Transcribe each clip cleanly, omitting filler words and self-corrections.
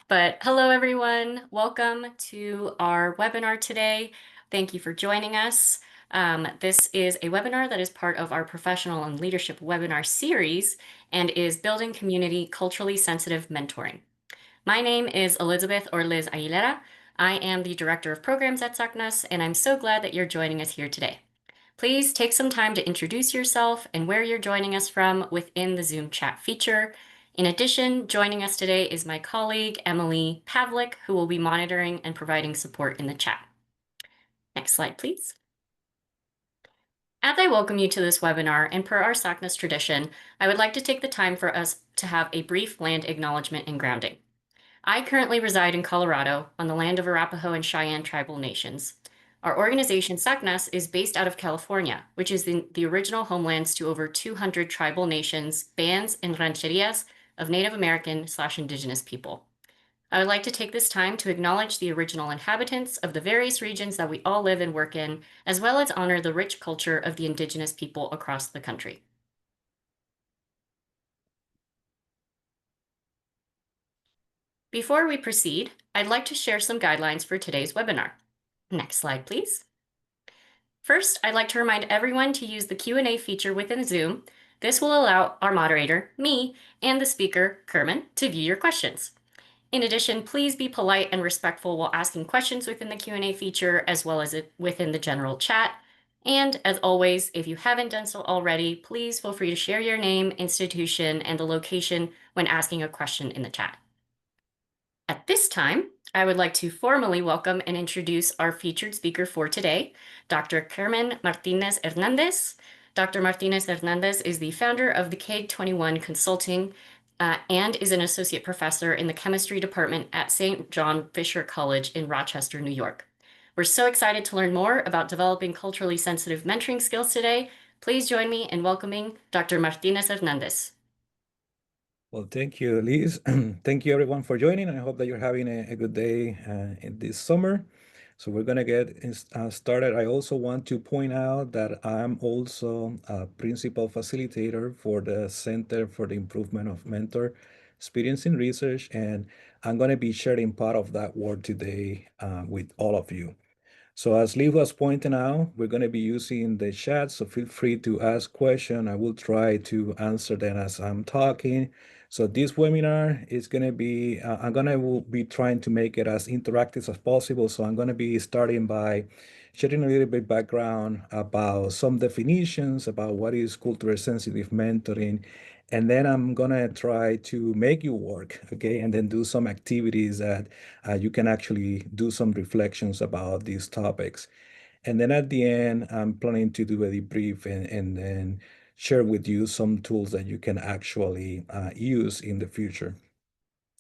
But hello, everyone. Welcome to our webinar today. Thank you for joining us. This is a webinar that is part of our professional and leadership webinar series and is Building Community Culturally Sensitive Mentoring. My name is Elizabeth or Liz Aguilera. I am the Director of Programs at SACNAS, and I'm so glad that you're joining us here today. Please take some time to introduce yourself and where you're joining us from within the Zoom chat feature. In addition, joining us today is my colleague, Emily Pavlik, who will be monitoring and providing support in the chat. Next slide, please. As I welcome you to this webinar, and per our SACNAS tradition, I would like to take the time for us to have a brief land acknowledgement and grounding. I currently reside in Colorado on the land of Arapaho and Cheyenne tribal nations. Our organization, SACNAS, is based out of California, which is the original homelands to over 200 tribal nations, bands, and rancherias of Native American/Indigenous people. I would like to take this time to acknowledge the original inhabitants of the various regions that we all live and work in, as well as honor the rich culture of the Indigenous people across the country. Before we proceed, I'd like to share some guidelines for today's webinar. Next slide, please. First, I'd like to remind everyone to use the Q&A feature within Zoom. This will allow our moderator, me, and the speaker, Kerman, to view your questions. In addition, please be polite and respectful while asking questions within the Q&A feature as well as within the general chat. And as always, if you haven't done so already, please feel free to share your name, institution, and the location when asking a question in the chat. At this time, I would like to formally welcome and introduce our featured speaker for today, Dr. Carmen Martinez Hernandez. Dr. Martinez Hernandez is the founder of the KEG 21 Consulting and is an associate professor in the chemistry department at St. John Fisher College in Rochester, New York. We're so excited to learn more about developing culturally sensitive mentoring skills today. Please join me in welcoming Dr. Martinez Hernandez. Well, thank you, Liz. Thank you, everyone, for joining. I hope that you're having a good day in this summer. So we're going to get started. I also want to point out that I'm also a principal facilitator for the Center for the Improvement of Mentor Experience in Research, and I'm going to be sharing part of that work today with all of you. So as Lee was pointing out, we're going to be using the chat, so feel free to ask questions. I will try to answer them as I'm talking. So this webinar is going to be, I'm going to be trying to make it as interactive as possible. So I'm going to be starting by sharing a little bit background about some definitions about what is cultural sensitive mentoring. And then I'm going to try to make you work, okay? And then do some activities that you can actually do some reflections about these topics. And then at the end, I'm planning to do a debrief and then share with you some tools that you can actually use in the future.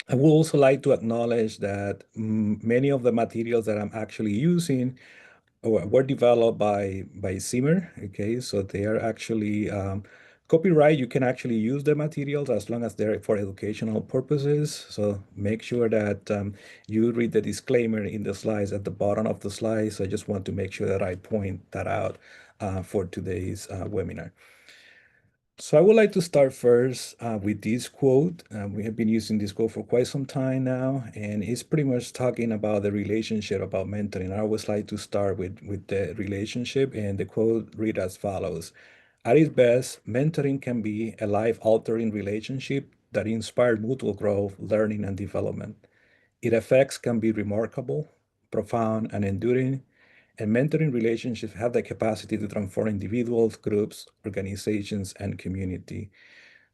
I would also like to acknowledge that many of the materials that I'm actually using were developed by Zimmer. Okay, so they are actually copyright. You can actually use the materials as long as they're for educational purposes. So make sure that you read the disclaimer in the slides at the bottom of the slides. I just want to make sure that I point that out for today's webinar. So I would like to start first with this quote. We have been using this quote for quite some time now, and it's pretty much talking about the relationship, about mentoring. I always like to start with the relationship, and the quote read as follows. At its best, mentoring can be a life-altering relationship that inspires mutual growth, learning, and development. Its effects can be remarkable, profound, and enduring, and mentoring relationships have the capacity to transform individuals, groups, organizations, and community.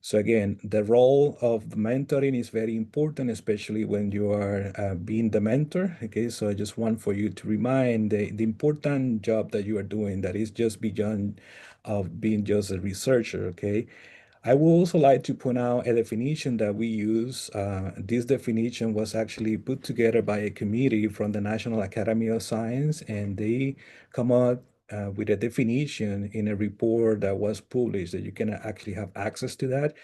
So again, the role of the mentoring is very important, especially when you are being the mentor. Okay, so I just want for you to remind the important job that you are doing that is just beyond of being just a researcher. Okay, I would also like to point out a definition that we use. This definition was actually put together by a committee from the National Academy of Science, and they come out with a definition in a report that was published that you can actually have access to that.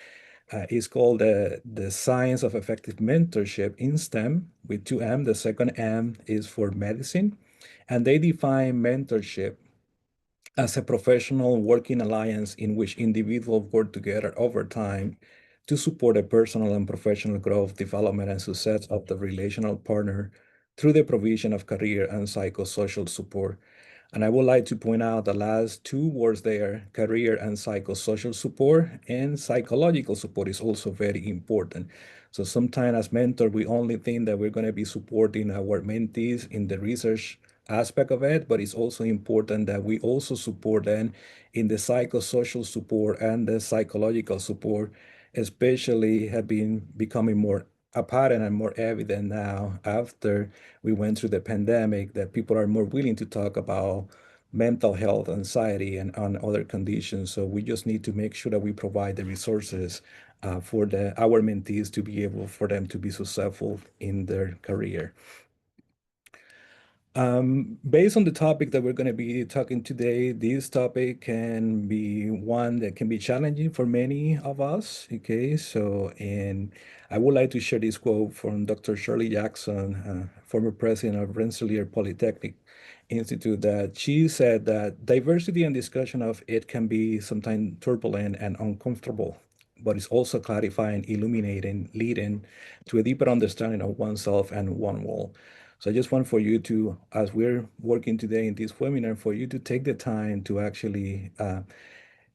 It's called the Science of Effective Mentorship in STEM with two M. The second M is for medicine. And they define mentorship as a professional working alliance in which individuals work together over time to support a personal and professional growth, development, and success of the relational partner through the provision of career and psychosocial support. And I would like to point out the last two words there, career and psychosocial support, and psychological support is also very important. So sometimes as mentor, we only think that we're going to be supporting our mentees in the research aspect of it, but it's also important that we also support them in the psychosocial support and the psychological support, especially have been becoming more apparent and more evident now after we went through the pandemic, that people are more willing to talk about mental health, anxiety, and on other conditions. So we just need to make sure that we provide the resources for our mentees to be able for them to be successful in their career. Based on the topic that we're going to be talking today, this topic can be one that can be challenging for many of us. Okay, so and I would like to share this quote from Dr. Shirley Jackson, former president of Rensselaer Polytechnic Institute, that she said that diversity and discussion of it can be sometimes turbulent and uncomfortable, but it's also clarifying, illuminating, leading to a deeper understanding of oneself and one world. So I just want for you to, as we're working today in this webinar, for you to take the time to actually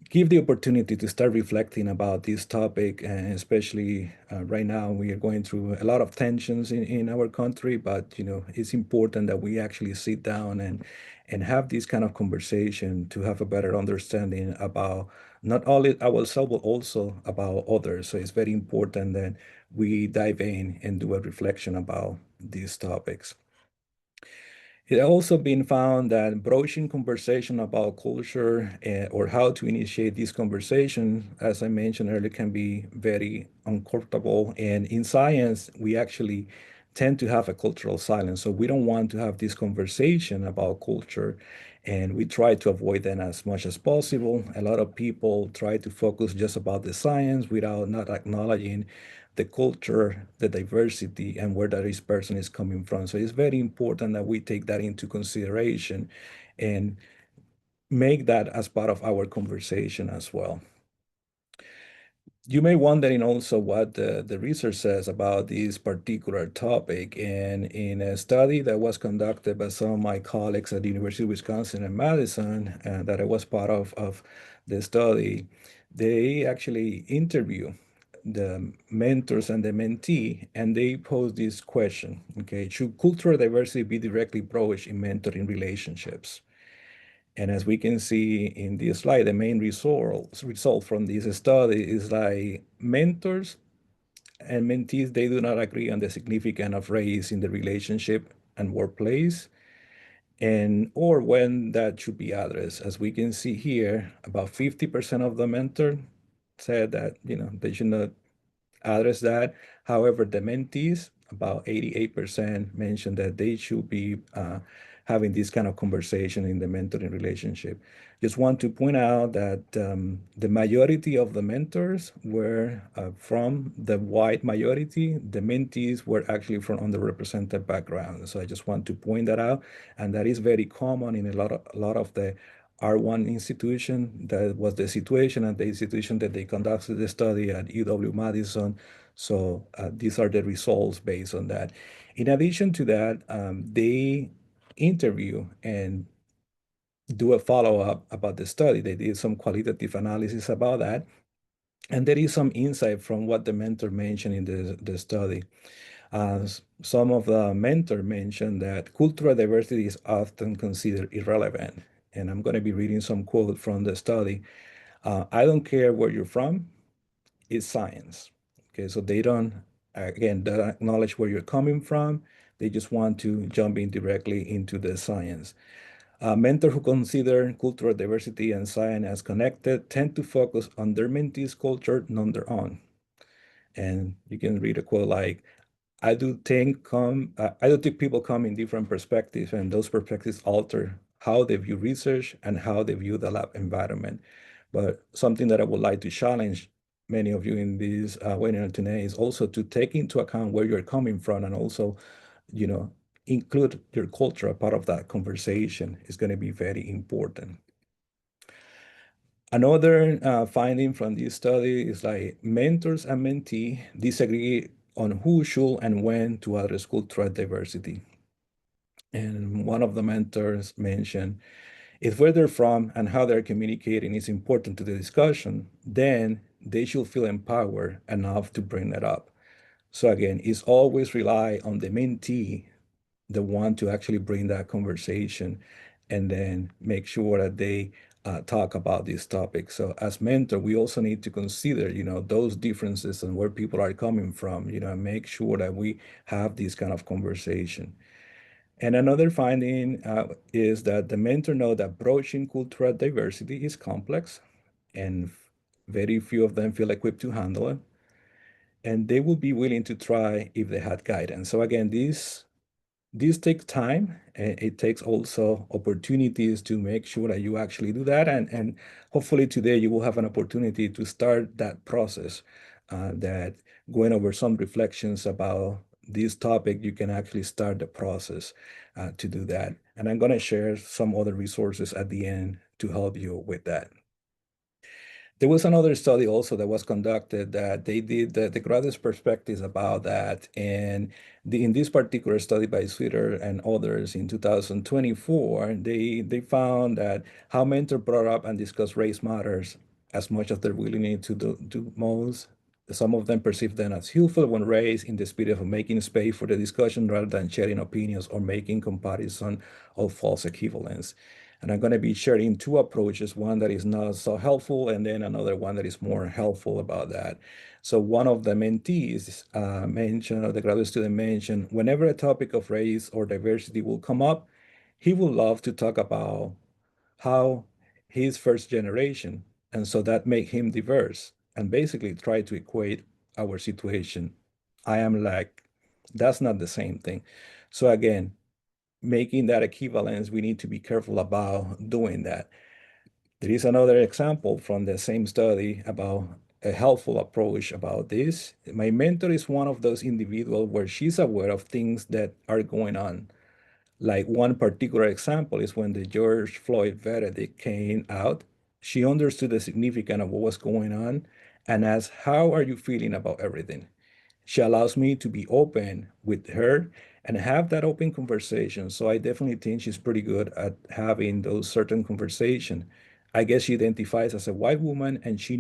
give the opportunity to start reflecting about this topic, and especially right now we are going through a lot of tensions in our country, but it's important that we actually sit down and have this kind of conversation to have a better understanding about not only ourselves but also about others. So it's very important that we dive in and do a reflection about these topics. It has also been found that broaching conversation about culture or how to initiate this conversation, as I mentioned earlier, can be very uncomfortable. And in science, we actually tend to have a cultural silence. So we don't want to have this conversation about culture, and we try to avoid that as much as possible. A lot of people try to focus just about the science without not acknowledging the culture, the diversity, and where that each person is coming from. So it's very important that we take that into consideration and make that as part of our conversation as well. You may wondering also what the research says about this particular topic. And in a study that was conducted by some of my colleagues at the University of Wisconsin in Madison, that I was part of the study, they actually interview the mentors and the mentee, and they pose this question, okay, should cultural diversity be directly broached in mentoring relationships? And as we can see in this slide, the main result from this study is like mentors and mentees, they do not agree on the significance of race in the relationship and workplace, and or when that should be addressed. As we can see here, about 50% of the mentor said that they should not address that. However, the mentees, about 88% mentioned that they should be having this kind of conversation in the mentoring relationship. Just want to point out that the majority of the mentors were from the white majority. The mentees were actually from underrepresented backgrounds. So I just want to point that out. And that is very common in a lot of the R1 institution. That was the situation at the institution that they conducted the study at UW-Madison. So these are the results based on that. In addition to that, they interview and do a follow-up about the study. They did some qualitative analysis about that. And there is some insight from what the mentor mentioned in the study. Some of the mentor mentioned that cultural diversity is often considered irrelevant. And I'm going to be reading some quote from the study. I don't care where you're from, it's science. Okay, so they don't, again, they don't acknowledge where you're coming from. They just want to jump in directly into the science. Mentors who consider cultural diversity and science as connected tend to focus on their mentees' culture, not their own. And you can read a quote like, I do think people come in different perspectives, and those perspectives alter how they view research and how they view the lab environment. But something that I would like to challenge many of you in this webinar today is also to take into account where you're coming from, and also, include your culture. A part of that conversation is going to be very important. Another finding from this study is like mentors and mentee disagree on who should and when to address cultural diversity. And one of the mentors mentioned, if where they're from and how they're communicating is important to the discussion, then they should feel empowered enough to bring it up. So again, it's always rely on the mentee, the one to actually bring that conversation and then make sure that they talk about this topic. So as mentor, we also need to consider, those differences and where people are coming from, and make sure that we have this kind of conversation. And another finding is that the mentor know that approaching cultural diversity is complex and very few of them feel equipped to handle it. And they will be willing to try if they had guidance. So again, this takes time, and it takes also opportunities to make sure that you actually do that. And hopefully today you will have an opportunity to start that process, that going over some reflections about this topic, you can actually start the process to do that. And I'm going to share some other resources at the end to help you with that. There was another study also that was conducted that they did the graduate perspectives about that. And in this particular study by Sweeter and others in 2024, they found that how mentor brought up and discussed race matters as much as they're willing to do most. Some of them perceive them as helpful when raised in the spirit of making space for the discussion rather than sharing opinions or making comparison of false equivalence. And I'm going to be sharing two approaches, one that is not so helpful, and then another one that is more helpful about that. So one of the mentees mentioned, or the graduate student mentioned, whenever a topic of race or diversity will come up, he would love to talk about how he's first generation, and so that make him diverse, and basically try to equate our situation. I am like, that's not the same thing. So again, making that equivalence, we need to be careful about doing that. There is another example from the same study about a helpful approach about this. My mentor is one of those individuals where she's aware of things that are going on. Like one particular example is when the George Floyd verdict came out, she understood the significance of what was going on and asked, how are you feeling about everything? She allows me to be open with her and have that open conversation. So I definitely think she's pretty good at having those certain conversations. I guess she identifies as a white woman and she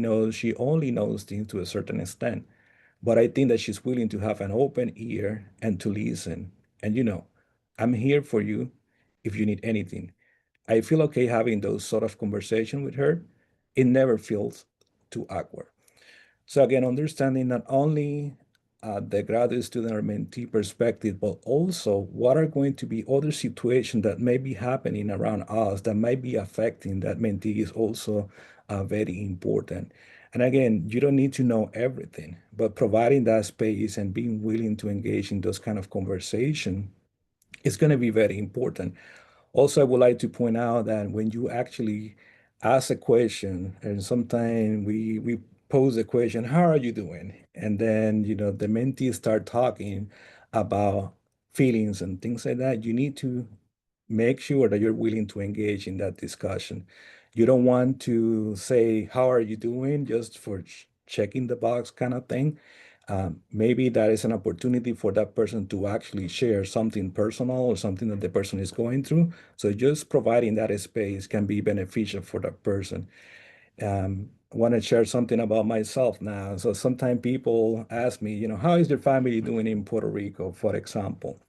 only knows things to a certain extent. But I think that she's willing to have an open ear and to listen. And I'm here for you if you need anything. I feel okay having those sort of conversation with her. It never feels too awkward. So again, understanding not only the graduate student or mentee perspective, but also what are going to be other situations that may be happening around us that might be affecting that mentee is also very important. And again, you don't need to know everything, but providing that space and being willing to engage in those kind of conversation is going to be very important. Also, I would like to point out that when you actually ask a question, and sometimes we pose a question, how are you doing? And then, the mentees start talking about feelings and things like that. You need to make sure that you're willing to engage in that discussion. You don't want to say, how are you doing? Just for checking the box kind of thing. Maybe that is an opportunity for that person to actually share something personal or something that the person is going through. So just providing that space can be beneficial for that person. I want to share something about myself now. So sometimes people ask me, how is your family doing in Puerto Rico, for example?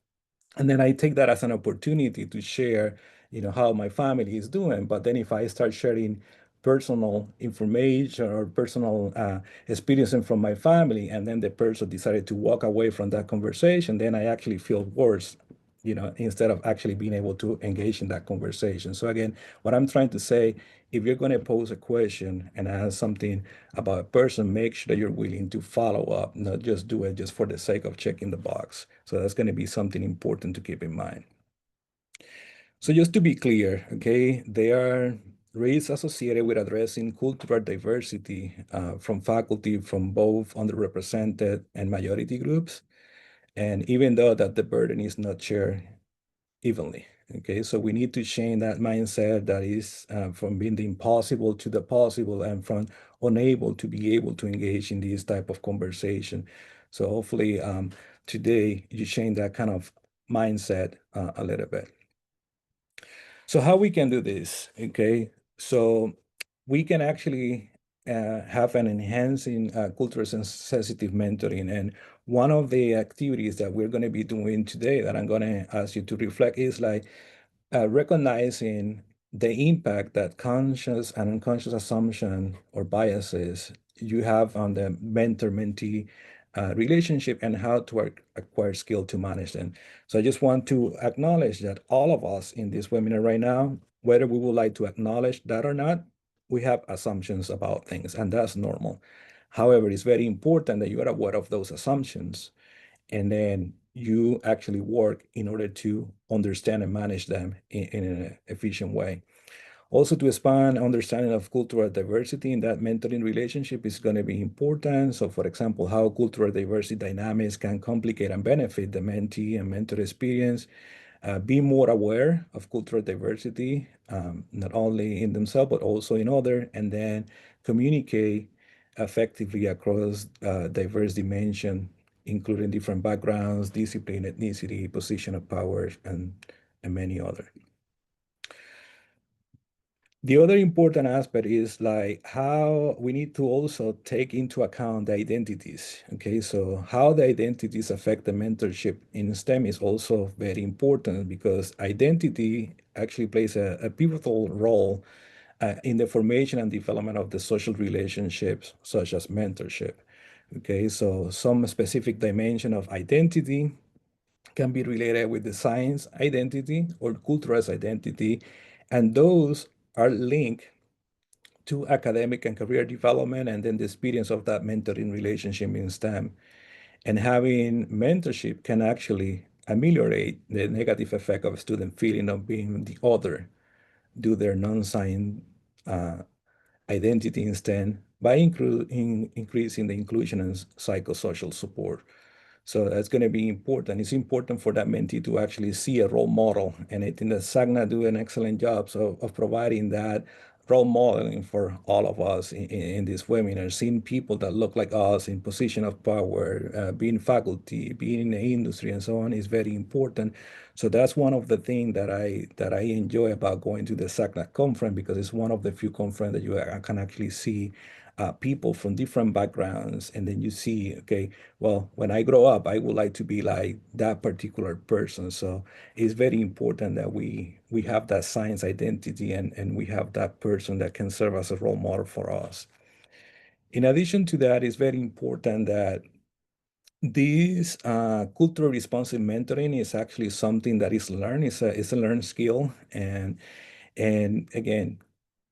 And then I take that as an opportunity to share, how my family is doing. But then if I start sharing personal information or personal experiences from my family, and then the person decided to walk away from that conversation, then I actually feel worse, instead of actually being able to engage in that conversation. So again, what I'm trying to say, if you're going to pose a question and ask something about a person, make sure that you're willing to follow up, not just do it just for the sake of checking the box. So that's going to be something important to keep in mind. So just to be clear, okay, there are risks associated with addressing cultural diversity from faculty from both underrepresented and majority groups. And even though that the burden is not shared evenly. Okay, so we need to change that mindset that is from being the impossible to the possible and from unable to be able to engage in this type of conversation. So hopefully today you change that kind of mindset a little bit. So how we can do this, okay? So we can actually have an enhancing cultural sensitive mentoring. And one of the activities that we're going to be doing today that I'm going to ask you to reflect is like recognizing the impact that conscious and unconscious assumption or biases you have on the mentor-mentee relationship and how to acquire skill to manage them. So I just want to acknowledge that all of us in this webinar right now, whether we would like to acknowledge that or not, we have assumptions about things, and that's normal. However, it's very important that you are aware of those assumptions and then you actually work in order to understand and manage them in an efficient way. Also, to expand understanding of cultural diversity in that mentoring relationship is going to be important. So, for example, how cultural diversity dynamics can complicate and benefit the mentee and mentor experience. Be more aware of cultural diversity, not only in themselves, but also in other, and then communicate effectively across diverse dimension, including different backgrounds, discipline, ethnicity, position of power, and many other. The other important aspect is like how we need to also take into account the identities. Okay, so how the identities affect the mentorship in STEM is also very important because identity actually plays a pivotal role in the formation and development of the social relationships, such as mentorship. Okay, so some specific dimension of identity can be related with the science identity or cultural identity, and those are linked to academic and career development and then the experience of that mentoring relationship in STEM. And having mentorship can actually ameliorate the negative effect of a student feeling of being the other due to their non-science identity instead by increasing the inclusion and psychosocial support. So that's going to be important. It's important for that mentee to actually see a role model. And I think that SAGNA do an excellent job of providing that role modeling for all of us in this webinar, seeing people that look like us in position of power, being faculty, being in the industry and so on is very important. So that's one of the things that I enjoy about going to the SACNA conference because it's one of the few conferences that you can actually see people from different backgrounds, and then you see, okay, well, when I grow up, I would like to be like that particular person. So it's very important that we have that science identity and we have that person that can serve as a role model for us. In addition to that, it's very important that this cultural responsive mentoring is actually something that is learned. It's a learned skill, and again,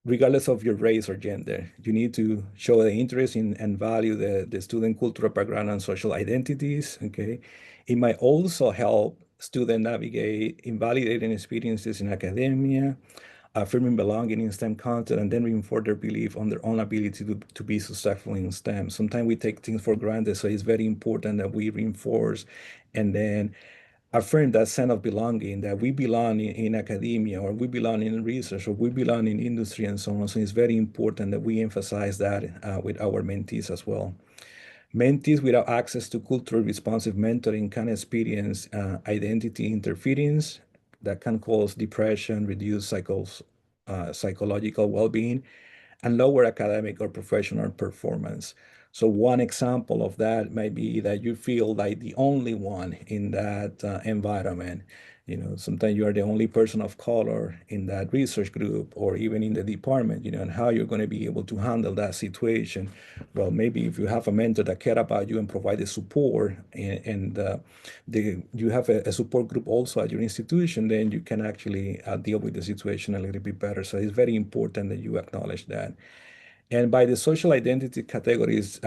regardless of your race or gender, you need to show the interest in and value the student cultural background and social identities. Okay, it might also help students navigate invalidating experiences in academia, affirming belonging in STEM content, and then reinforce their belief on their own ability to be successful in STEM. Sometimes we take things for granted, so it's very important that we reinforce and then affirm that sense of belonging, that we belong in academia, or we belong in research, or we belong in industry, and so on. So it's very important that we emphasize that with our mentees as well. Mentees without access to culturally responsive mentoring can experience identity interference that can cause depression, reduce psychological well-being, and lower academic or professional performance. So one example of that might be that you feel like the only one in that environment. You know, sometimes you are the only person of color in that research group or even in the department, you know, and how you're going to be able to handle that situation. Well, maybe if you have a mentor that care about you and provide the support and you have a support group also at your institution, then you can actually deal with the situation a little bit better. So it's very important that you acknowledge that. And by the social identity categories,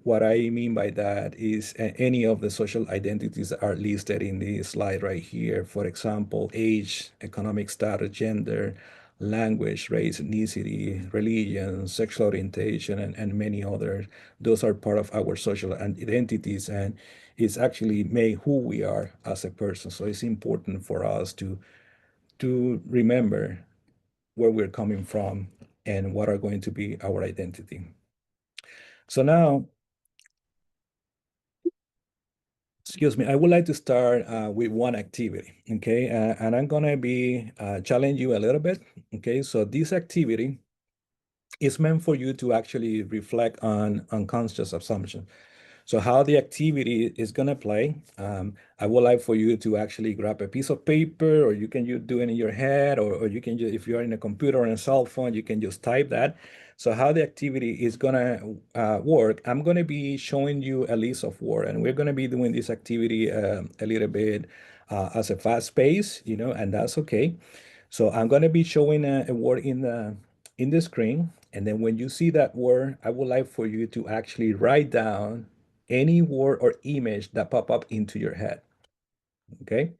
what I mean by that is any of the social identities that are listed in the slide right here. For example, age, economic status, gender, language, race, ethnicity, religion, sexual orientation, and many others. Those are part of our social identities, and it's actually made who we are as a person. So it's important for us to remember where we're coming from and what are going to be our identity. So now, excuse me, I would like to start with one activity, okay? And I'm gonna be challenge you a little bit, okay? So this activity is meant for you to actually reflect on unconscious assumption. So how the activity is going to play, I would like for you to actually grab a piece of paper, or you can do it in your head, or you can just, if you're in a computer or a cell phone, you can just type that. So how the activity is going to work, I'm going to be showing you a list of words, and we're going to be doing this activity a little bit as a fast pace, and that's okay. So I'm going to be showing a word in the screen, and then when you see that word, I would like for you to actually write down any word or image that pop up into your head. Okay?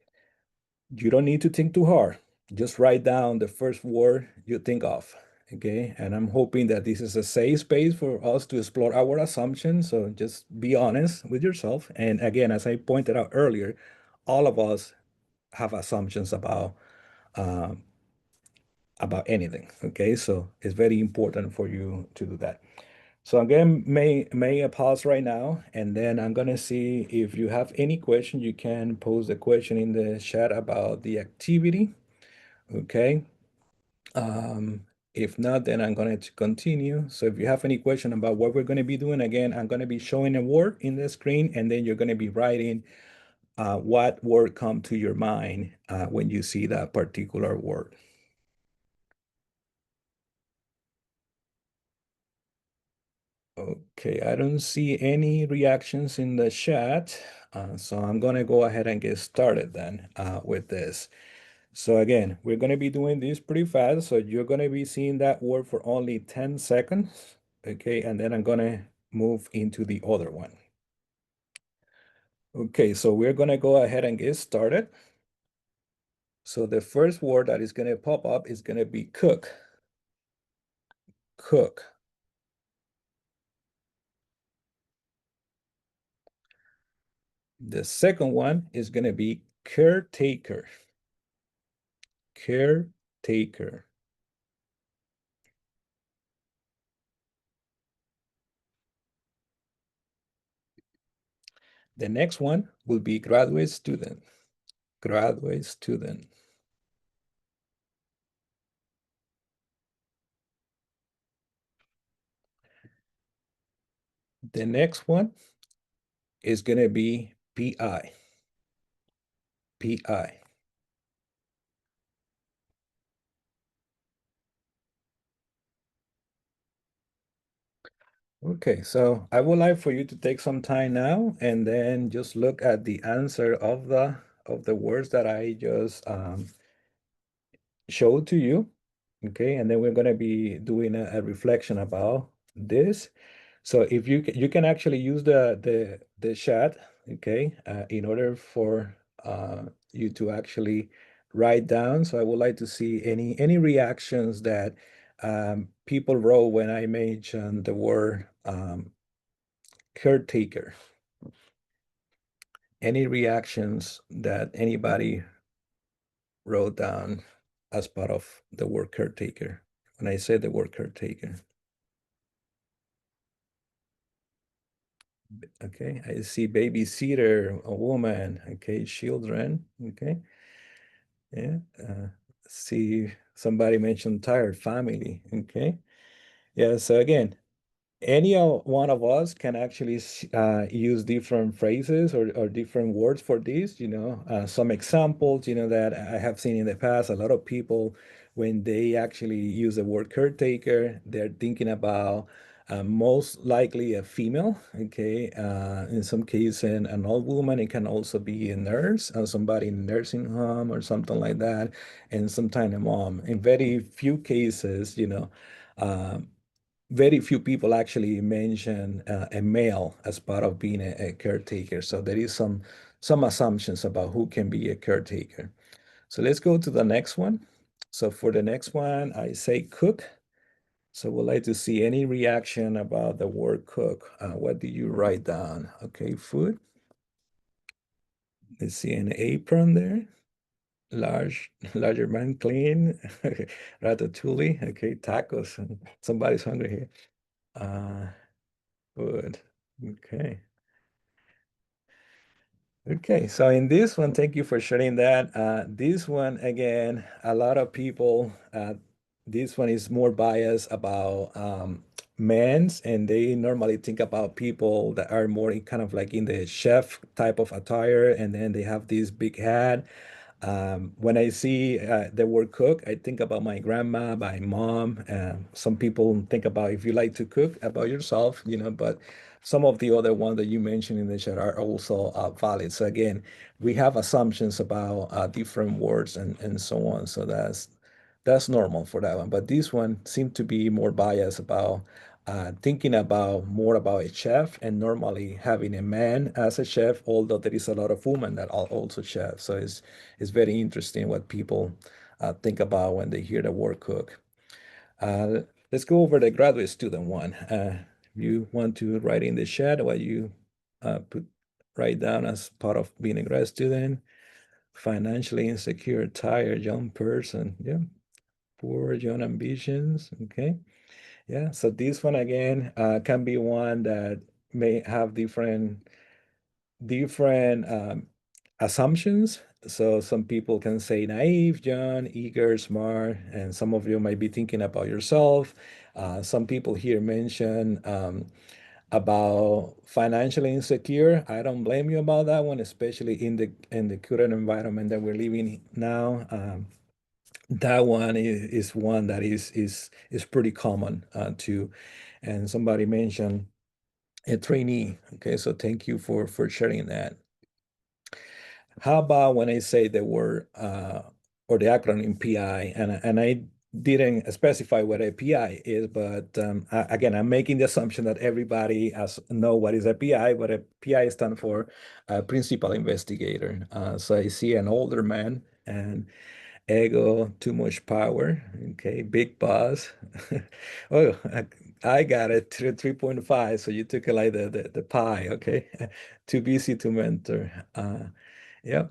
You don't need to think too hard. Just write down the first word you think of. Okay? And I'm hoping that this is a safe space for us to explore our assumptions. So just be honest with yourself. And again, as I pointed out earlier, all of us have assumptions um, about anything. Okay? So it's very important for you to do that. So again, may I pause right now, and then I'm gonna see if you have any question. You can pose the question in the chat about the activity. Okay. If not, then I'm going to continue. So if you have any question about what we're going to be doing, again, I'm going to be showing a word in the screen, and then you're going to be writing what word come to your mind when you see that particular word. Okay, I don't see any reactions in the chat. So I'm going to go ahead and get started then with this. So again, we're going to be doing this pretty fast. So you're going to be seeing that word for only 10 seconds. Okay, and then I'm going to move into the other one. Okay, so we're going to go ahead and get started. So the first word that is going to pop up is going to be cook. Cook. The second one is going to be caretaker. Caretaker. The next one will be graduate student. Graduate student. The next one is going to be PI. PI. Okay, so I would like for you to take some time now and then just look at the answer of the words that I just showed to you. Okay, and then we're going to be doing a reflection about this. So if you can actually use the chat, okay, in order for you to actually write down. So I would like to see any reactions that people wrote when I mentioned the word caretaker. Any reactions that anybody wrote down as part of the word caretaker when I said the word caretaker? Okay, I see babysitter, a woman, okay, children, okay. Yeah, see somebody mentioned tired family, okay. Yeah, so again, any one of us can actually use different phrases or different words for this, some examples, that I have seen in the past. A lot of people, when they actually use the word caretaker, they're thinking about most likely a female, okay? In some cases, an old woman. It can also be a nurse, somebody in a nursing home or something like that, and sometimes a mom. In very few cases, um, very few people actually mention a male as part of being a caretaker. So there is some assumptions about who can be a caretaker. So let's go to the next one. So for the next one, I say cook. So we'd like to see any reaction about the word cook. What do you write down? Okay, food. Let's see an apron there. larger man clean, ratatouille. Okay, tacos. Somebody's hungry here. Good. Okay. Okay, so in this one, thank you for sharing that. This one, again, a lot of people, this one is more biased about men's, and they normally think about people that are more kind of like in the chef type of attire, and then they have this big hat. When I see the word cook, I think about my grandma, my mom. Some people think about if you like to cook about yourself, but some of the other ones that you mentioned in the chat are also valid. So again, we have assumptions about different words and so on. So that's normal for that one. But this one seemed to be more biased about thinking about more about a chef and normally having a man as a chef, although there is a lot of women that are also chefs. So it's very interesting what people think about when they hear the word cook. Uh, let's go over the graduate student one. You want to write in the chat what you put write down as part of being a grad student. Financially insecure, tired young person. Yeah, poor young ambitions. Okay. Yeah. So this one again can be one that may have different assumptions. So some people can say naive, John, eager, smart, and some of you might be thinking about yourself. Some people here mention about financially insecure. I don't blame you about that one, especially in the current environment that we're living now. That one is one that is pretty common too. And somebody mentioned a trainee. Okay, so thank you for sharing that. How about when I say the word or the acronym PI, and I didn't specify what a PI is, but again, I'm making the assumption that everybody has know what is a PI, but a PI stands for principal investigator. So I see an older man and ego, too much power. Okay, big boss. Oh, I got it, 3.5. So you took it like the pie. Okay, too busy to mentor. Yeah.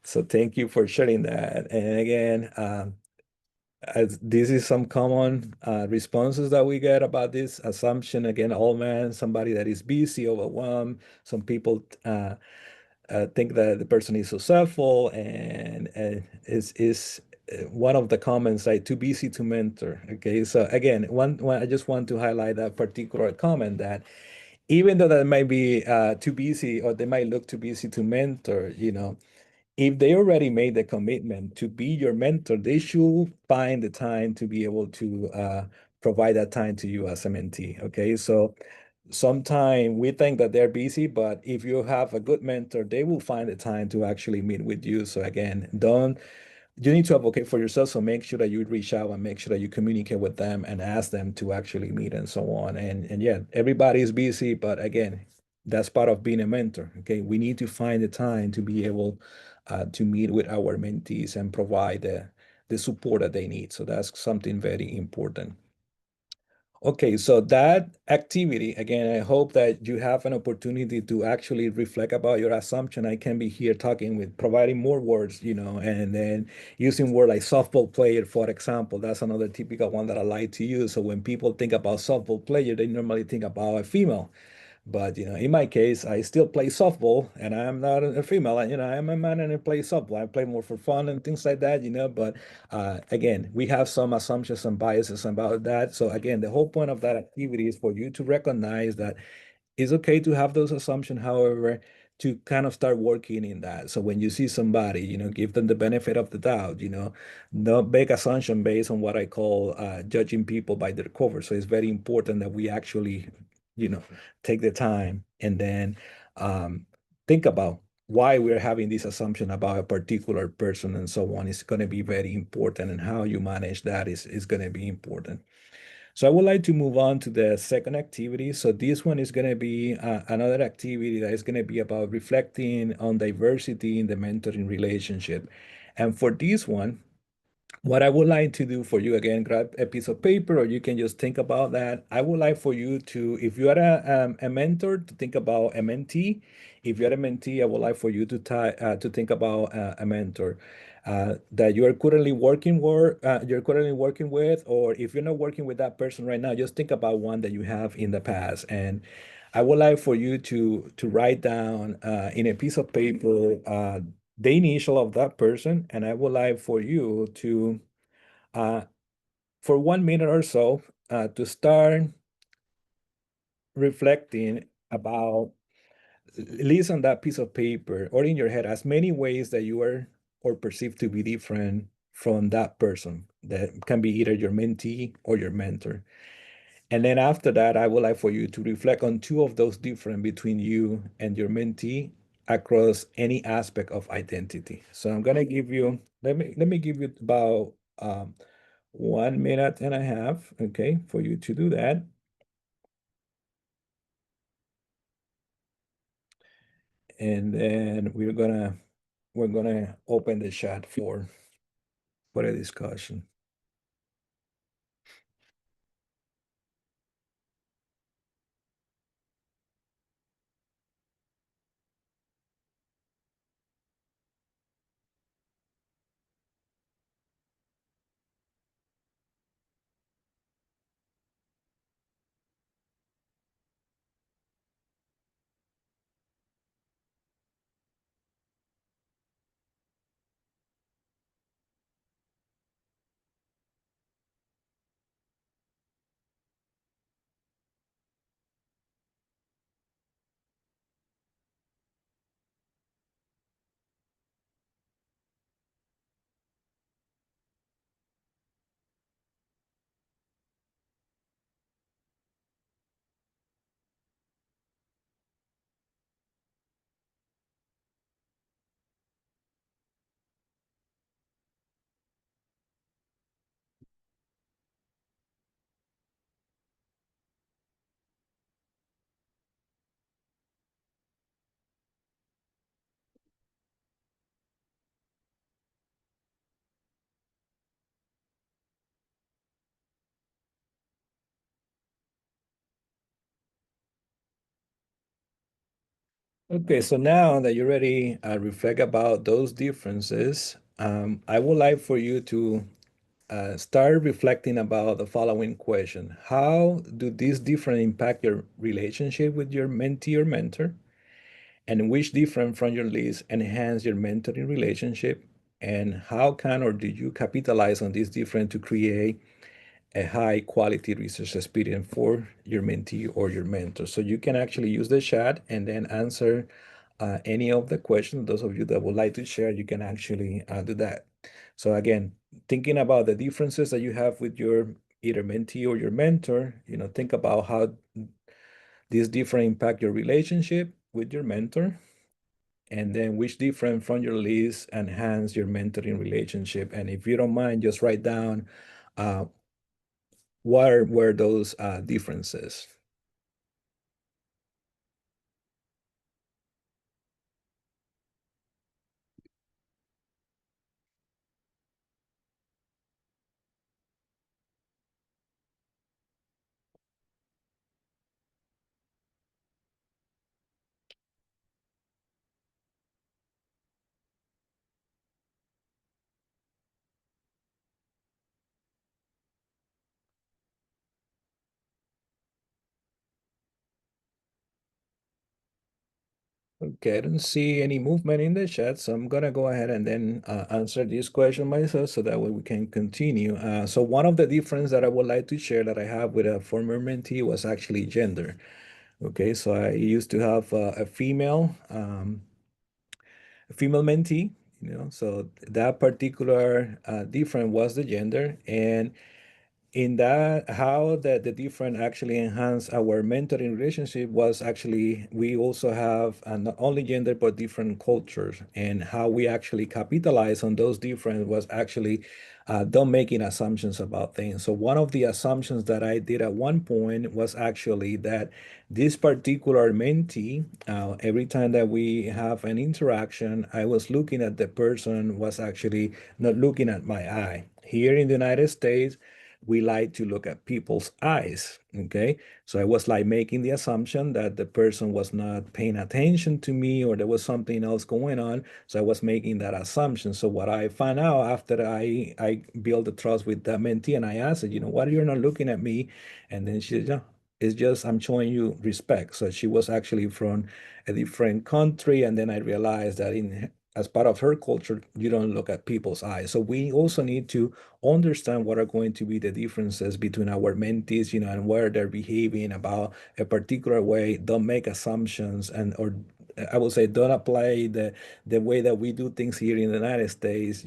So thank you for sharing that. And again, as this is some common responses that we get about this assumption. Again, old man, somebody that is busy, overwhelmed. Some people think that the person is successful, and is one of the comments like too busy to mentor. Okay, so again, one I just want to highlight that particular comment that even though that might be too busy or they might look too busy to mentor, if they already made the commitment to be your mentor, they should find the time to be able to provide that time to you as a mentee. Okay, so sometimes we think that they're busy, but if you have a good mentor, they will find the time to actually meet with you. So again, don't you need to advocate for yourself. So make sure that you reach out and make sure that you communicate with them and ask them to actually meet and so on. And yeah, everybody is busy, but again, that's part of being a mentor. Okay, we need to find the time to be able to meet with our mentees and provide the support that they need. So that's something very important. Okay, so that activity, again, I hope that you have an opportunity to actually reflect about your assumption. I can be here talking with providing more words, and then using word like softball player, for example. That's another typical one that I like to use. So when people think about softball player, they normally think about a female. But in my case, I still play softball, and I'm not a female. I'm a man and I play softball. I play more for fun and things like that. But again, we have some assumptions and biases about that. So again, the whole point of that activity is for you to recognize that it's okay to have those assumptions, however, to kind of start working in that. So when you see somebody, give them the benefit of the doubt, not make assumption based on what I call judging people by their cover. So it's very important that we actually, you know, take the time and then think about why we're having this assumption about a particular person and so on. Is going to be very important, and how you manage that is going to be important. So I would like to move on to the second activity. So this one is going to be another activity that is going to be about reflecting on diversity in the mentoring relationship. And for this one, what I would like to do for you, again, grab a piece of paper, or you can just think about that. I would like for you to, if you are a mentor, to think about a mentee. If you're a mentee, I would like for you to think about a mentor that you are currently you're currently working with, or if you're not working with that person right now, just think about one that you have in the past. And I would like for you to write down in a piece of paper the initial of that person, and I would like for you to, uh, for 1 minute or so, to start reflecting about, at least on that piece of paper or in your head, as many ways that you are or perceived to be different from that person. That can be either your mentee or your mentor. And then after that, I would like for you to reflect on two of those different between you and your mentee across any aspect of identity. So I'm gonna give you, let me give you about 1 minute and a half, okay, for you to do that. And then we're gonna open the chat for a discussion. Okay, so now that you already reflect about those differences, I would like for you to start reflecting about the following question. How do these different impact your relationship with your mentee or mentor? And which different from your list enhance your mentoring relationship? And how can or do you capitalize on this different to create a high quality research experience for your mentee or your mentor? So you can actually use the chat and then answer any of the questions. Those of you that would like to share, you can actually do that. So again, thinking about the differences that you have with your either mentee or your mentor, think about how these different impact your relationship with your mentor, and then which different from your list enhance your mentoring relationship. And if you don't mind, just write down uh, what were those differences. Okay, I don't see any movement in the chat, so I'm gonna go ahead and then answer this question myself so that way we can continue. So one of the difference that I would like to share that I have with a former mentee was actually gender. Okay, so I used to have a female mentee, so that particular difference was the gender. And in that, how the different actually enhance our mentoring relationship was actually, we also have not only gender but different cultures, and how we actually capitalize on those different was actually don't making assumptions about things. So one of the assumptions that I did at one point was actually that this particular mentee, every time that we have an interaction, I was looking at the person was actually not looking at my eye. Here in the United States, we like to look at people's eyes, okay? So I was like making the assumption that the person was not paying attention to me or there was something else going on. So I was making that assumption. So what I found out after I built the trust with that mentee and I asked her, why you're not looking at me? And then she said, yeah, it's just I'm showing you respect. So she was actually from a different country. And then I realized that in as part of her culture, you don't look at people's eyes. So we also need to understand what are going to be the differences between our mentees, and where they're behaving about a particular way. Don't make assumptions or I will say don't apply the way that we do things here in the United States.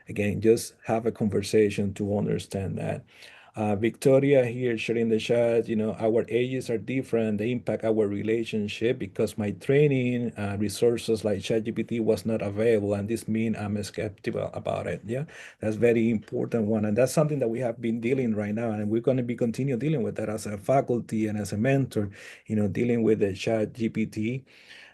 Again, just have a conversation to understand that. Victoria here sharing the chat, our ages are different. They impact our relationship because my training resources like ChatGPT was not available, and this means I'm skeptical about it. Yeah, that's very important one, and that's something that we have been dealing right now, and we're going to be continue dealing with that as a faculty and as a mentor. Dealing with the ChatGPT.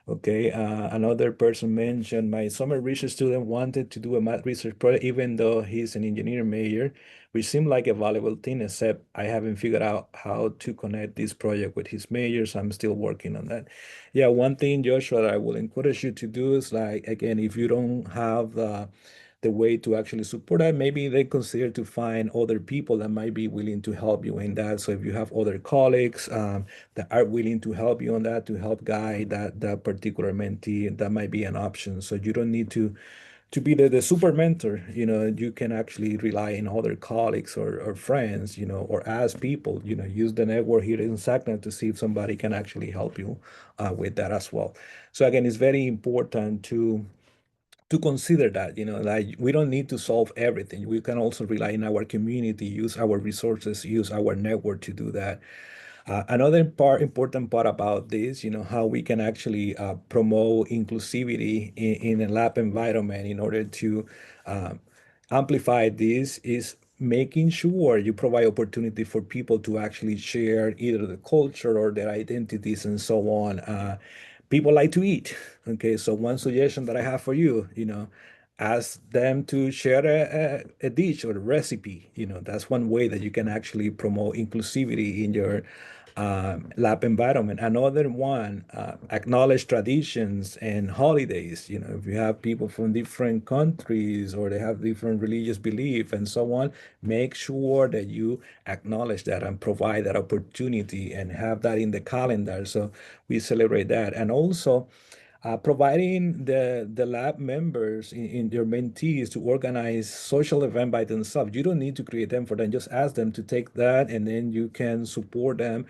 Okay, another person mentioned my summer research student wanted to do a math research project, even though he's an engineer major, which seemed like a valuable thing, except I haven't figured out how to connect this project with his major, so I'm still working on that. Yeah, one thing, Joshua, that I will encourage you to do is like, again, if you don't have the way to actually support that, maybe they consider to find other people that might be willing to help you in that. So if you have other colleagues, that are willing to help you on that, to help guide that particular mentee, that might be an option. So you don't need to be the super mentor. You can actually rely on other colleagues or friends, or ask people, use the network here in SACNET to see if somebody can actually help you with that as well. So again, it's very important to consider that, like we don't need to solve everything. We can also rely on our community, use our resources, use our network to do that. Another important part about this, how we can actually promote inclusivity in a lab environment in order to uh, amplify this is making sure you provide opportunity for people to actually share either the culture or their identities and so on. People like to eat. Okay, so one suggestion that I have for you, ask them to share a dish or a recipe. That's one way that you can actually promote inclusivity in your lab environment. Another one, acknowledge traditions and holidays. If you have people from different countries or they have different religious belief and so on, make sure that you acknowledge that and provide that opportunity and have that in the calendar. So we celebrate that. And also, providing the lab members in your mentees to organize social event by themselves. You don't need to create them for them. Just ask them to take that, and then you can support them.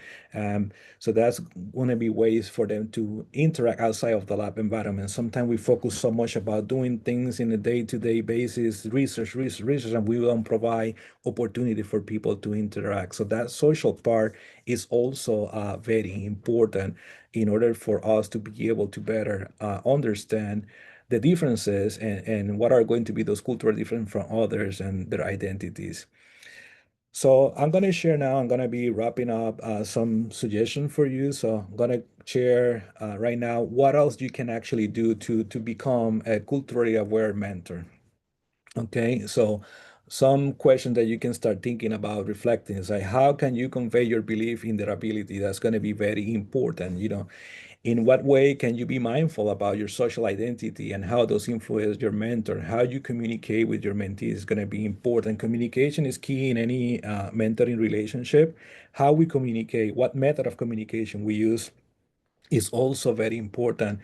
So that's going to be ways for them to interact outside of the lab environment. Sometimes we focus so much about doing things in a day-to-day basis, research, and we don't provide opportunity for people to interact. So that social part is also very important in order for us to be able to better understand the differences and what are going to be those cultural different from others and their identities. So I'm going to share now, I'm going to be wrapping up some suggestions for you. So I'm going to share right now what else you can actually do to become a culturally aware mentor. Okay, so some questions that you can start thinking about reflecting is like, how can you convey your belief in their ability? That's going to be very important. In what way can you be mindful about your social identity and how those influence your mentor? How you communicate with your mentee is going to be important. Communication is key in any mentoring relationship. How we communicate, what method of communication we use is also very important.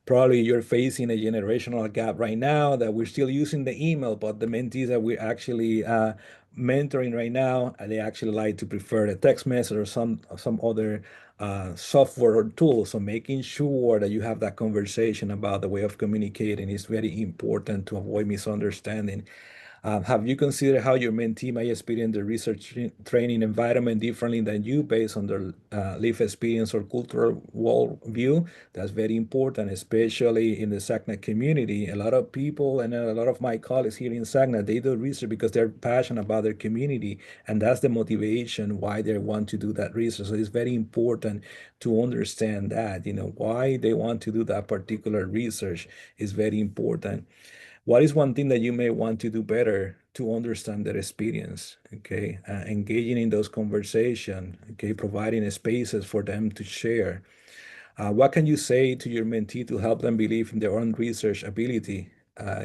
Probably you're facing a generational gap right now that we're still using the email, but the mentees that we're actually mentoring right now, they actually like to prefer a text message or some other software or tool. So making sure that you have that conversation about the way of communicating is very important to avoid misunderstanding. Have you considered how your mentee may experience the research training environment differently than you based on their life experience or cultural worldview? That's very important, especially in the SACNA community. A lot of people and a lot of my colleagues here in SACNA, they do research because they're passionate about their community, and that's the motivation why they want to do that research. So it's very important to understand that, why they want to do that particular research is very important. What is one thing that you may want to do better to understand their experience? Okay, engaging in those conversation. Okay, providing spaces for them to share. What can you say to your mentee to help them believe in their own research ability,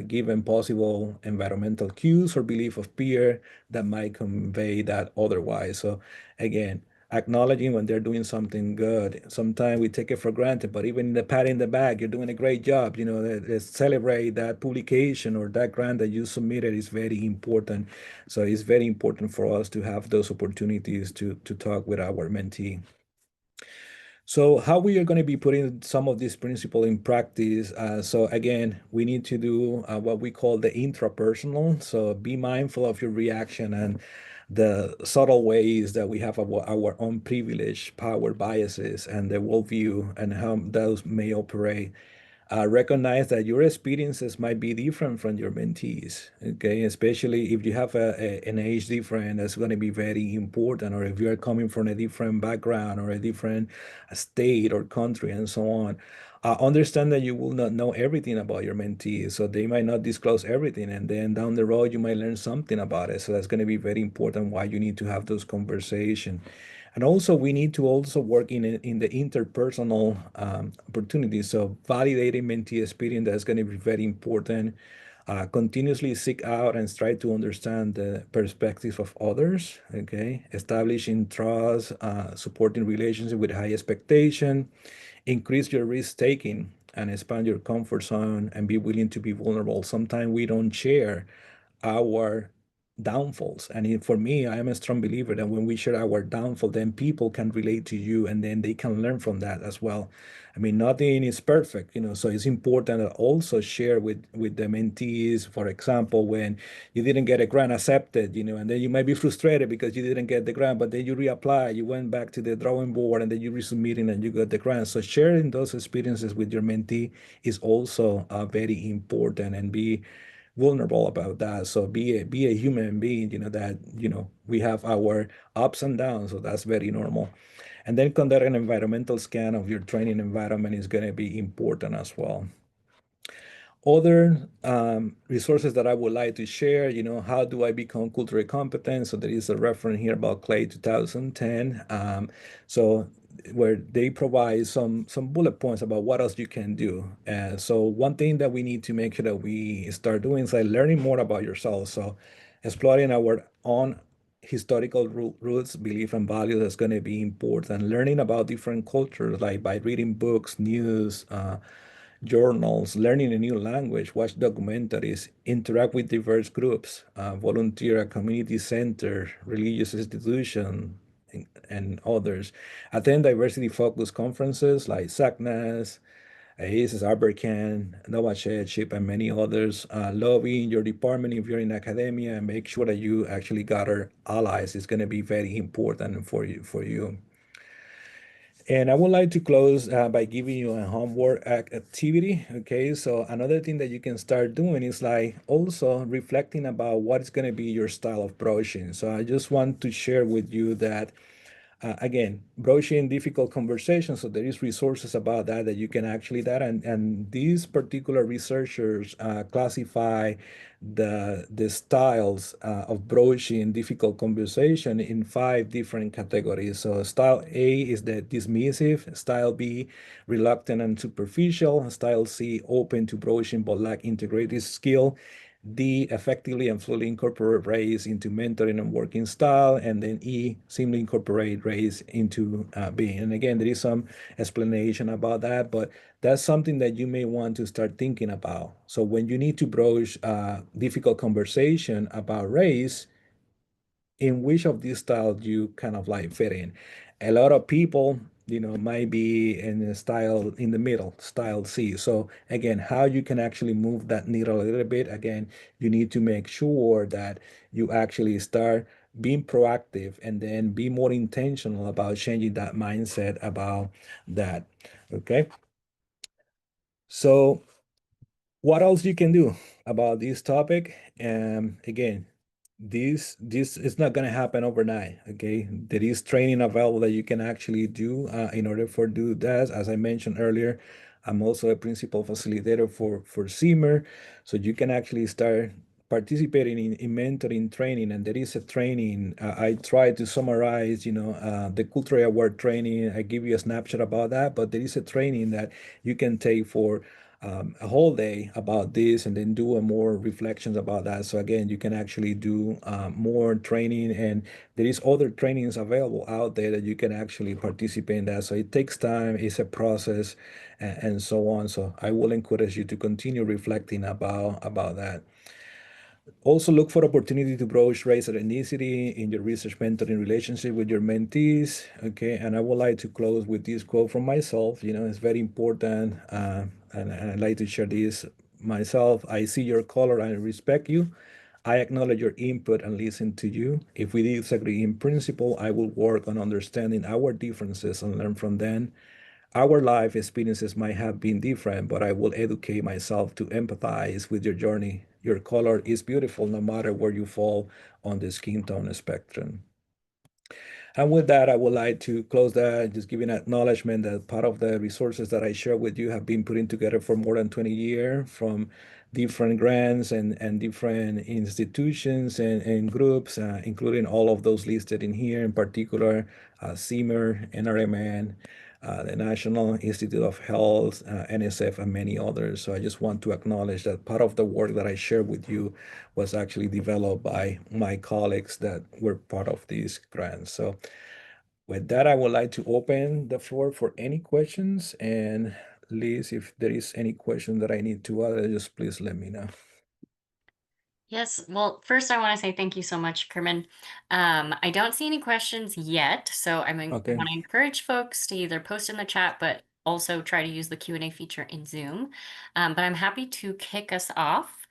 given possible environmental cues or belief of peer that might convey that otherwise? So again, acknowledging when they're doing something good. Sometimes we take it for granted, but even the pat in the back, you're doing a great job. Celebrate that publication or that grant that you submitted is very important. So it's very important for us to have those opportunities to talk with our mentee. So how we are going to be putting some of these principles in practice? So again, we need to do what we call the intrapersonal. So be mindful of your reaction and the subtle ways that we have our own privilege, power, biases, and the worldview and how those may operate. Recognize that your experiences might be different from your mentees, okay? Especially if you have an age difference, that's going to be very important, or if you are coming from a different background or a different state or country and so on. Understand that you will not know everything about your mentees, so they might not disclose everything, and then down the road you might learn something about it. So that's going to be very important why you need to have those conversations. And also, we need to also work in the interpersonal opportunities. So validating mentee experience, that's going to be very important. Continuously seek out and try to understand the perspectives of others. Okay, establishing trust, supporting relationship with high expectation, increase your risk taking, and expand your comfort zone, and be willing to be vulnerable. Sometimes we don't share our downfalls. And for me, I am a strong believer that when we share our downfall, then people can relate to you and then they can learn from that as well. I mean, nothing is perfect, so it's important to also share with the mentees, for example, when you didn't get a grant accepted, and then you might be frustrated because you didn't get the grant, but then you reapply, you went back to the drawing board and then you resubmitting and you got the grant. So sharing those experiences with your mentee is also very important, and be vulnerable about that. So be a human being, that we have our ups and downs. So that's very normal. And then conduct an environmental scan of your training environment is going to be important as well. Other resources that I would like to share, how do I become culturally competent? So there is a reference here about Clay 2010. So where they provide some bullet points about what else you can do. So one thing that we need to make sure that we start doing is like learning more about yourself. So exploring our own historical roots, belief, and values is going to be important. Learning about different cultures, like by reading books, news, journals, learning a new language, watch documentaries, interact with diverse groups, volunteer at community center, religious institution, and others. Attend diversity-focused conferences like SACNAS, ACES, Abercan, Nova Ship, and many others. Lobby in your department if you're in academia, and make sure that you actually gather allies. It's going to be very important for you. And I would like to close by giving you a homework activity. Okay, so another thing that you can start doing is like also reflecting about what is going to be your style of broaching. So I just want to share with you that again, broaching difficult conversations. So there is resources about that you can actually that, and these particular researchers classify the styles of broaching difficult conversation in 5 different categories. So style A is the dismissive, style B reluctant and superficial, style C open to broaching but lack integrated skill, D, effectively and fully incorporate race into mentoring and working style, and then E, simply incorporate race into being. And again, there is some explanation about that, but that's something that you may want to start thinking about. So when you need to broach difficult conversation about race, in which of these styles you kind of like fit in. A lot of people, might be in a style in the middle, style C. So again, how you can actually move that needle a little bit. Again, you need to make sure that you actually start being proactive and then be more intentional about changing that mindset about that. Okay. So what else you can do about this topic? Again, this is not going to happen overnight. Okay, there is training available that you can actually do in order for do that. As I mentioned earlier, I'm also a principal facilitator for CIMER. So you can actually start participating in mentoring training. And there is a training, I try to summarize, the Cultural Award training. I give you a snapshot about that, but there is a training that you can take for a whole day about this and then do a more reflections about that. So again, you can actually do more training, and there is other trainings available out there that you can actually participate in that. So it takes time, it's a process, and so on. So I will encourage you to continue reflecting about that. Also look for opportunity to broach race and ethnicity in your research mentoring relationship with your mentees. Okay, and I would like to close with this quote from myself. It's very important, and I like to share this myself. I see your color and respect you. I acknowledge your input and listen to you. If we disagree in principle, I will work on understanding our differences and learn from them. Our life experiences might have been different, but I will educate myself to empathize with your journey. Your color is beautiful no matter where you fall on the skin tone spectrum. And with that, I would like to close that, just giving acknowledgement that part of the resources that I share with you have been putting together for more than 20 years from different grants and different institutions and groups, including all of those listed in here, in particular, CIMER, NRMN, the National Institute of Health, NSF, and many others. So I just want to acknowledge that part of the work that I share with you was actually developed by my colleagues that were part of these grants. So with that, I would like to open the floor for any questions. And Liz, if there is any question that I need to add, just please let me know. Yes. Well, first I want to say thank you so much, Kerman. I don't see any questions yet, so I want Okay. to encourage folks to either post in the chat, but also try to use the Q&A feature in Zoom. But I'm happy to kick us off.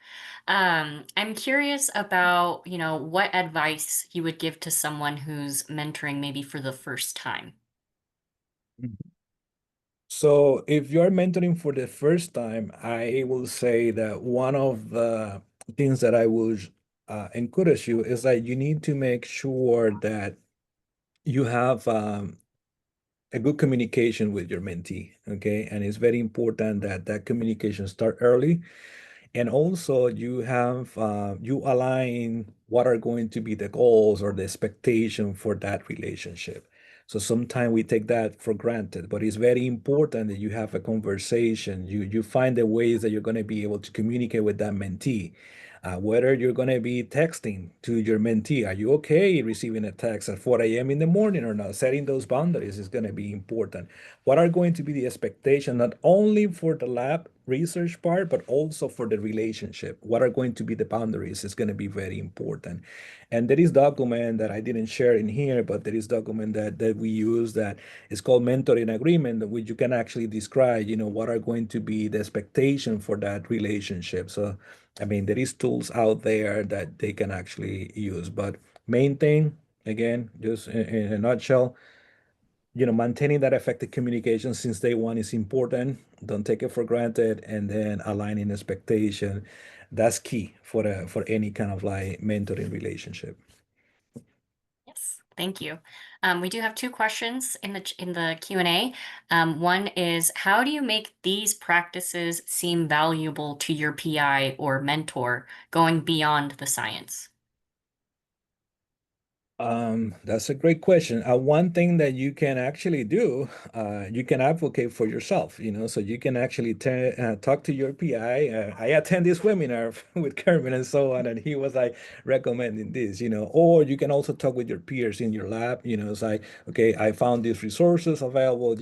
I'm curious about, what advice you would give to someone who's mentoring maybe for the first time. So if you're mentoring for the first time, I will say that one of the things that I would encourage you is that you need to make sure that you have a good communication with your mentee, okay? And it's very important that that communication start early. And also you align what are going to be the goals or the expectation for that relationship. So sometimes we take that for granted, but it's very important that you have a conversation. You find the ways that you're going to be able to communicate with that mentee. Whether you're going to be texting to your mentee, are you okay receiving a text at 4 a.m. in the morning or not? Setting those boundaries is going to be important. What are going to be the expectation, not only for the lab research part, but also for the relationship? What are going to be the boundaries is going to be very important. And there is document that I didn't share in here, but there is document that we use that is called mentoring agreement, which you can actually describe, what are going to be the expectation for that relationship. So, I mean, there is tools out there that they can actually use, but main thing, again, just in a nutshell, maintaining that effective communication since day one is important. Don't take it for granted, and then aligning expectation. That's key for any kind of like mentoring relationship. Yes, thank you. We do have two questions in the Q&A. One is, how do you make these practices seem valuable to your PI or mentor going beyond the science? That's a great question. One thing that you can actually do, you can advocate for yourself, so you can actually talk to your PI. I attend this webinar with Kermit and so on, and he was like recommending this, or you can also talk with your peers in your lab, it's like, okay, I found these resources available,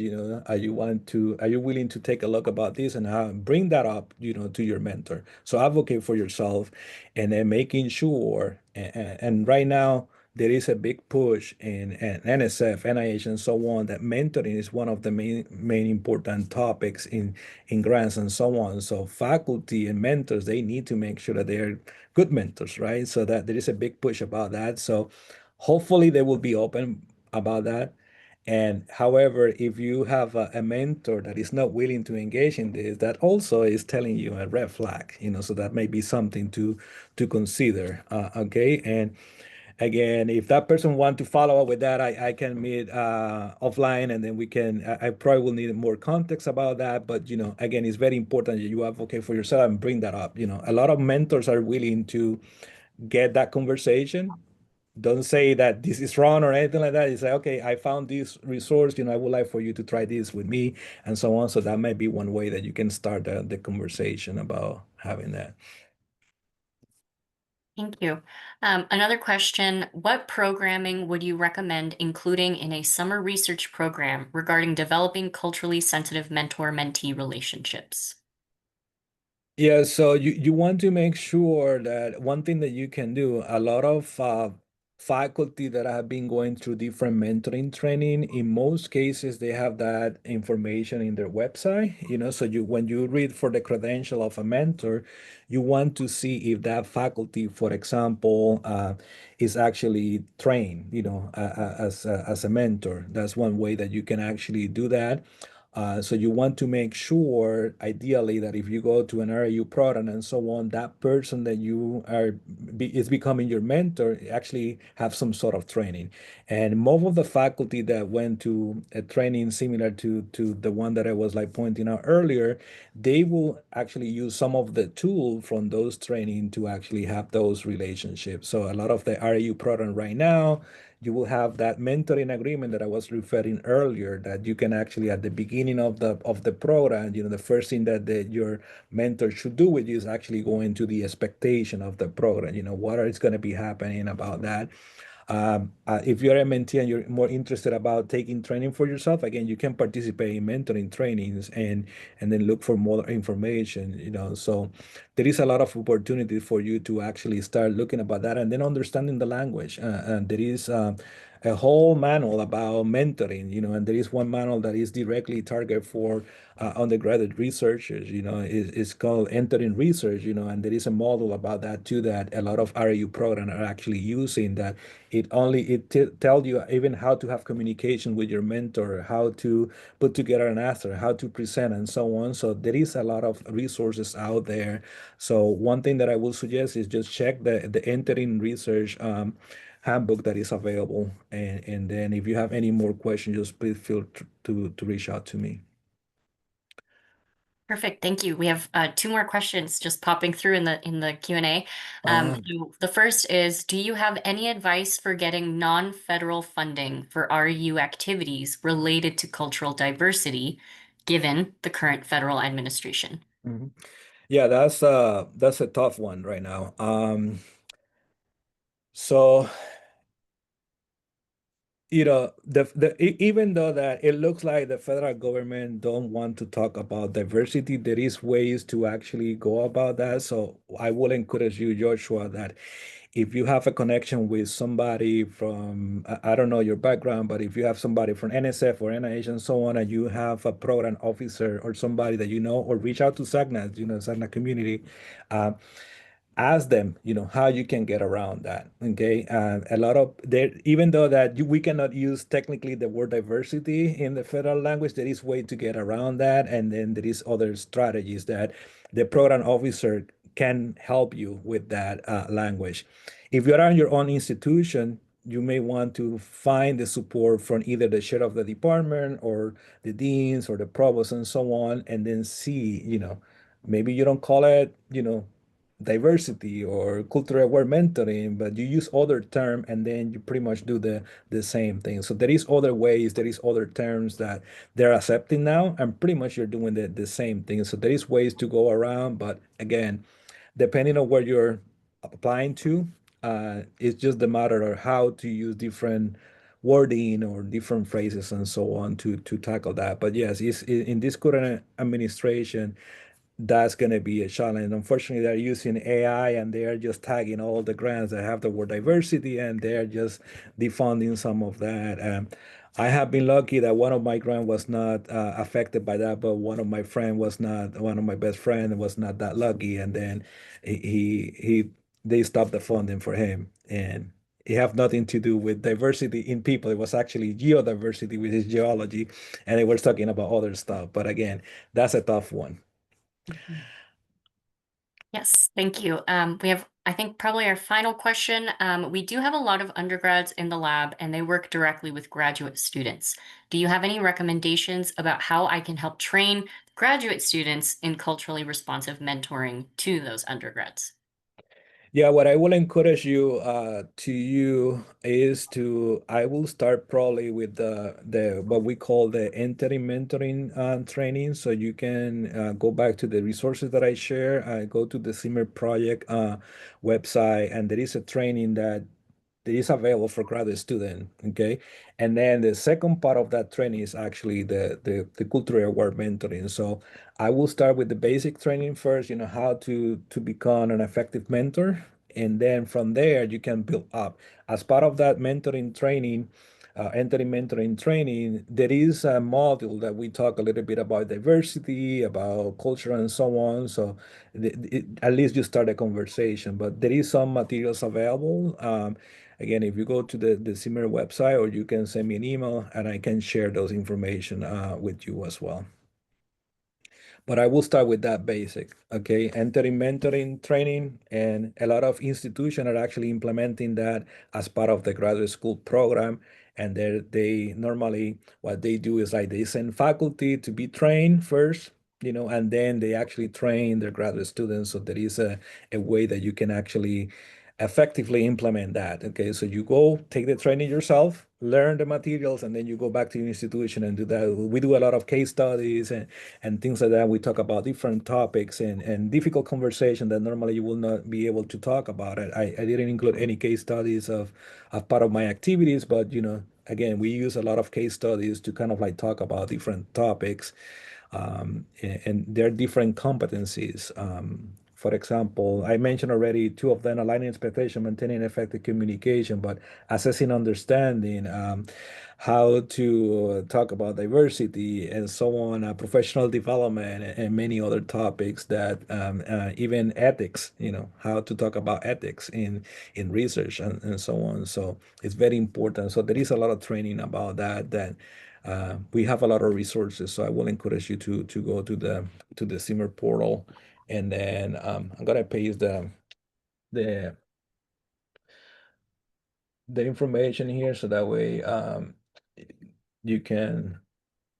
are you willing to take a look about this and bring that up, to your mentor. So advocate for yourself, and then making sure, and right now, there is a big push in NSF, NIH, and so on that mentoring is one of the main important topics in grants and so on. So faculty and mentors, they need to make sure that they are good mentors, right? So that there is a big push about that. So hopefully they will be open about that. And however, if you have a mentor that is not willing to engage in this, that also is telling you a red flag, so that may be something to consider. Okay, and again, if that person want to follow up with that, I can meet offline, and then we can. I probably will need more context about that. But again, it's very important that you advocate for yourself and bring that up. A lot of mentors are willing to get that conversation. Don't say that this is wrong or anything like that. You say, okay, I found this resource. I would like for you to try this with me, and so on. So that might be one way that you can start the conversation about having that. Thank you. Another question, what programming would you recommend including in a summer research program regarding developing culturally sensitive mentor-mentee relationships? Yeah, so you want to make sure that one thing that you can do, a lot of faculty that have been going through different mentoring training, in most cases, they have that information in their website, so when you read for the credential of a mentor, you want to see if that faculty, for example, is actually trained, as a mentor. That's one way that you can actually do that. So you want to make sure, ideally, that if you go to an RAU program and so on, that person that you is becoming your mentor actually have some sort of training. And most of the faculty that went to a training similar to the one that I was like pointing out earlier, they will actually use some of the tool from those training to actually have those relationships. So a lot of the RAU program right now, you will have that mentoring agreement that I was referring earlier, that you can actually at the beginning of the program, the first thing that your mentor should do with you is actually go into the expectation of the program. What is going to be happening about that. If you're a mentee and you're more interested about taking training for yourself, again, you can participate in mentoring trainings and then look for more information. So there is a lot of opportunity for you to actually start looking about that and then understanding the language. And there is a whole manual about mentoring, and there is one manual that is directly targeted for undergraduate researchers. It's called Entering Research, and there is a model about that too that a lot of RAU programs are actually using, that it tells you even how to have communication with your mentor, how to put together an answer, how to present, and so on. So there is a lot of resources out there. So one thing that I will suggest is just check the Entering Research handbook that is available. And then if you have any more questions, just please feel to reach out to me. Perfect. Thank you. We have two more questions just popping through in the Q&A. The first is, do you have any advice for getting non-federal funding for RU activities related to cultural diversity, given the current federal administration? Mhm. Yeah, that's a tough one right now. So even though that it looks like the federal government don't want to talk about diversity, there is ways to actually go about that. So I will encourage you, Joshua, that if you have a connection with somebody from, I don't know your background, but if you have somebody from NSF or NIH and so on, and you have a program officer or somebody that or reach out to SACNA, SACNA community, uh, ask them, how you can get around that. Okay. A lot of there, even though that we cannot use technically the word diversity in the federal language, there is way to get around that. And then there is other strategies that the program officer can help you with that language. If you're on your own institution, you may want to find the support from either the chair of the department or the deans or the provost and so on, and then see, maybe you don't call it, diversity or cultural aware mentoring, but you use other term and then you pretty much do the same thing. So there is other ways, there is other terms that they're accepting now, and pretty much you're doing the same thing. So there is ways to go around, but again, depending on where you're applying to, it's just the matter of how to use different wording or different phrases and so on to tackle that. But yes, in this current administration, that's going to be a challenge. Unfortunately, they're using AI and they are just tagging all the grants that have the word diversity, and they're just defunding some of that. I have been lucky that one of my grant was not affected by that, but one of my friend was not. One of my best friend was not that lucky, and then they stopped the funding for him, and it have nothing to do with diversity in people. It was actually geodiversity, which is geology, and they were talking about other stuff. But again, that's a tough one. Mhm. Yes, thank you. We have I think probably our final question, we do have a lot of undergrads in the lab and they work directly with graduate students. Do you have any recommendations about how I can help train graduate students in culturally responsive mentoring to those undergrads? Yeah, what I will encourage you to is I will start probably with the what we call the entering mentoring training. So you can go back to the resources that I share. I go to the Zimmer Project website, and there is a training that is available for graduate student. Okay, and then the second part of that training is actually the culturally aware mentoring. So I will start with the basic training first, how to become an effective mentor. And then from there, you can build up. As part of that mentoring training, entering mentoring training, there is a module that we talk a little bit about diversity, about culture, and so on. So at least you start a conversation, but there is some materials available. Again, if you go to the Zimmer website, or you can send me an email and I can share those information with you as well. But I will start with that basic, okay? Entering mentoring training, and a lot of institutions are actually implementing that as part of the graduate school program. And they normally, what they do is like they send faculty to be trained first, and then they actually train their graduate students. So there is a way that you can actually effectively implement that. Okay, so you go take the training yourself, learn the materials, and then you go back to your institution and do that. We do a lot of case studies and things like that. We talk about different topics and difficult conversation that normally you will not be able to talk about it. I didn't include any case studies of part of my activities, but again, we use a lot of case studies to kind of like talk about different topics. And there are different competencies. For example, I mentioned already two of them: aligning expectation, maintaining effective communication, but assessing understanding, how to talk about diversity and so on, professional development, and many other topics that even ethics, how to talk about ethics in research and so on. So it's very important. So there is a lot of training about that we have a lot of resources, so I will encourage you to go to the Zimmer portal, and then I'm gonna paste the the information here, so that way you can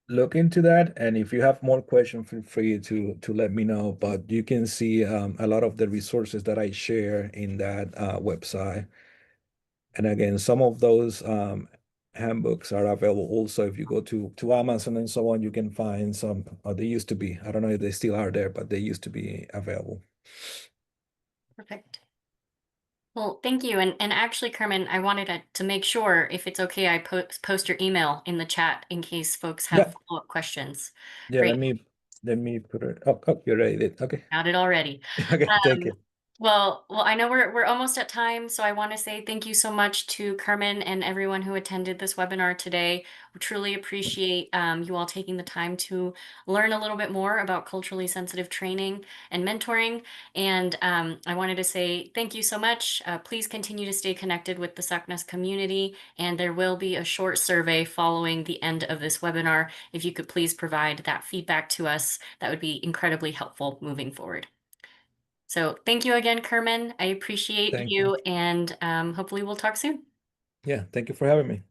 look into that. And if you have more questions, feel free to let me know. But you can see a lot of the resources that I share in that website. And again, some of those handbooks are available also. If you go to Amazon and so on, you can find some, or they used to be. I don't know if they still are there, but they used to be available. Perfect. Well, thank you. And actually, Carmen, I wanted to make sure if it's okay, I post your email in the chat in case folks Yeah, have follow-up questions. yeah. Let Great. me put it. Oh, you already did. Okay. Got it already. Okay. Thank Um, you. well, I know we're almost at time, so I want to say thank you so much to Carmen and everyone who attended this webinar today. We truly appreciate you all taking the time to learn a little bit more about culturally sensitive training and mentoring. And I wanted to say thank you so much. Please continue to stay connected with the SACNAS community, and there will be a short survey following the end of this webinar. If you could please provide that feedback to us, that would be incredibly helpful moving forward. So thank you again, Kerman. I appreciate Thank you. you, and hopefully we'll talk soon. Yeah. Thank you for having me.